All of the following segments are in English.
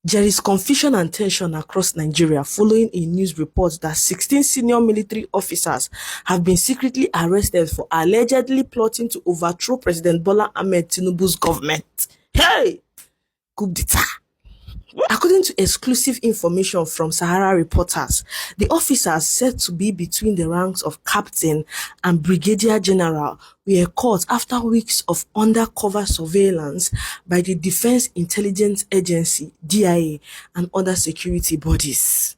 There is confusion and tension across Nigeria following a news report that 16 senior military officers have been secretly arrested for allegedly plotting to overthrow President Bola Ahmed Tinubu's government. Hey! Coup d'etat. According to exclusive information from Sahara reporters, the officers said to be between the ranks of captain and brigadier general were caught after weeks of undercover surveillance by the Defense Intelligence Agency (DIA) and other security bodies.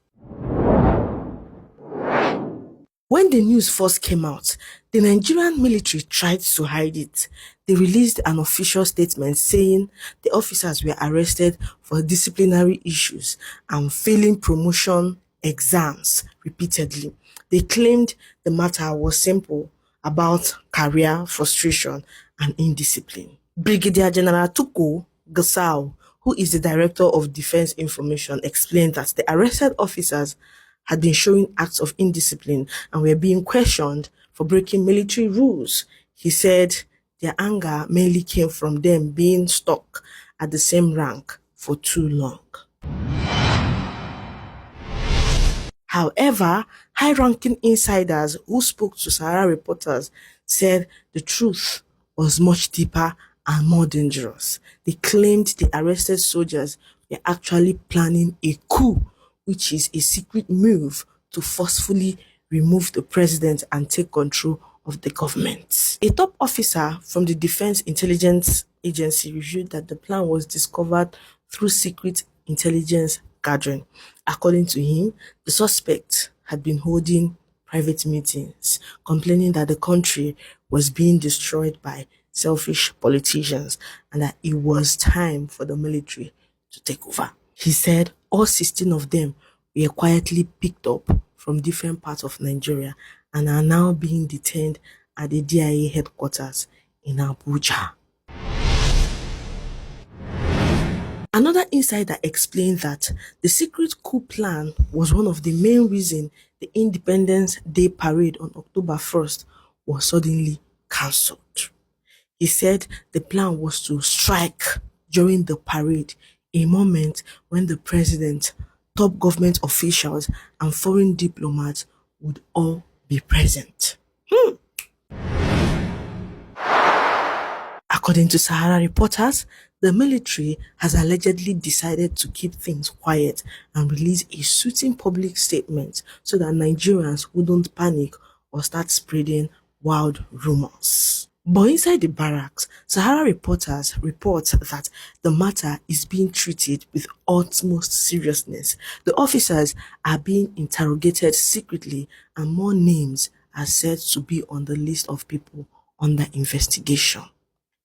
When the news first came out, the Nigerian military tried to hide it. They released an official statement saying the officers were arrested for disciplinary issues and failing promotion exams repeatedly. They claimed the matter was simple, about career frustration and indiscipline. Brigadier General Tuko Gasau, who is the Director of Defense Information, explained that the arrested officers had been showing acts of indiscipline and were being questioned for breaking military rules. He said their anger mainly came from them being stuck at the same rank for too long. However, high-ranking insiders who spoke to Sahara reporters said the truth was much deeper and more dangerous. They claimed the arrested soldiers were actually planning a coup, which is a secret move to forcefully remove the president and take control of the government. A top officer from the Defense Intelligence Agency revealed that the plan was discovered through secret intelligence gathering. According to him, the suspect had been holding private meetings, complaining that the country was being destroyed by selfish politicians and that it was time for the military to take over. He said all 16 of them were quietly picked up from different parts of Nigeria and are now being detained at the DIA headquarters in Abuja. Another insider explained that the secret coup plan was one of the main reasons the Independence Day parade on October 1st was suddenly cancelled. He said the plan was to strike during the parade, a moment when the president, top government officials, and foreign diplomats would all be present. According to Sahara reporters, the military has allegedly decided to keep things quiet and release a soothing public statement so that Nigerians wouldn't panic or start spreading wild rumors. But inside the barracks, Sahara reporters report that the matter is being treated with utmost seriousness. The officers are being interrogated secretly and more names are said to be on the list of people under investigation.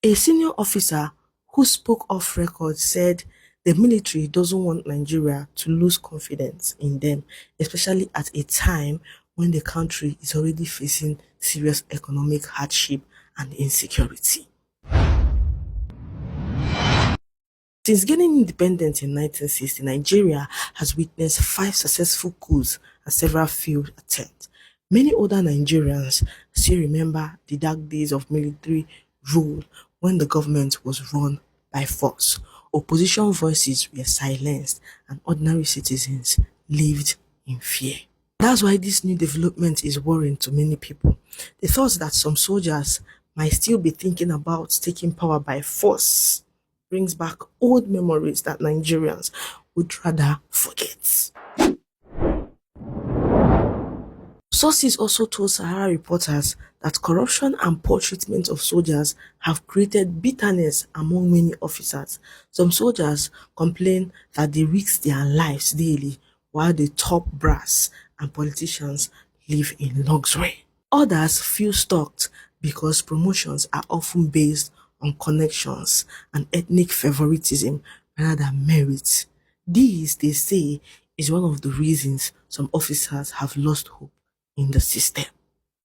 A senior officer who spoke off record said the military doesn't want Nigeria to lose confidence in them, especially at a time when the country is already facing serious economic hardship and insecurity. Since gaining independence in 1960, Nigeria has witnessed 5 successful coups and several failed attempts. Many older Nigerians still remember the dark days of military rule when the government was run by force. Opposition voices were silenced and ordinary citizens lived in fear. That's why this new development is worrying to many people. The thought that some soldiers might still be thinking about taking power by force brings back old memories that Nigerians would rather forget. Sources also told Sahara reporters that corruption and poor treatment of soldiers have created bitterness among many officers. Some soldiers complain that they risk their lives daily while the top brass and politicians live in luxury. Others feel stuck because promotions are often based on connections and ethnic favoritism rather than merit. This, they say, is one of the reasons some officers have lost hope in the system.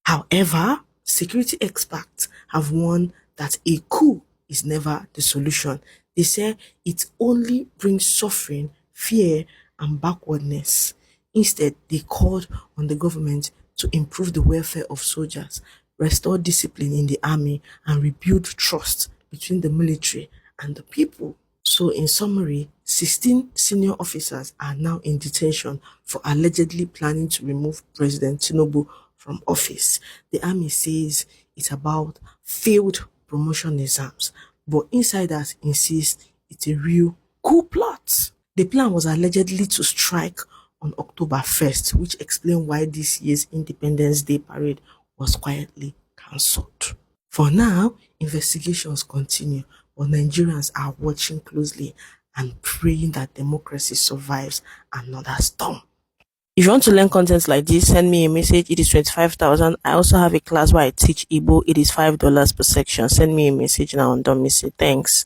However, security experts have warned that a coup is never the solution. They say it only brings suffering, fear, and backwardness. Instead, they called on the government to improve the welfare of soldiers, restore discipline in the army, and rebuild trust between the military and the people. So in summary, 16 senior officers are now in detention for allegedly planning to remove President Tinubu from office. The army says it's about failed promotion exams, but insiders insist it's a real coup plot. The plan was allegedly to strike on October 1st, which explains why this year's Independence Day parade was quietly cancelled. For now, investigations continue, but Nigerians are watching closely and praying that democracy survives another storm. If you want to learn content like this, send me a message. It is 25,000. I also have a class where I teach Igbo. It is $5 per section. Send me a message now and don't miss it. Thanks.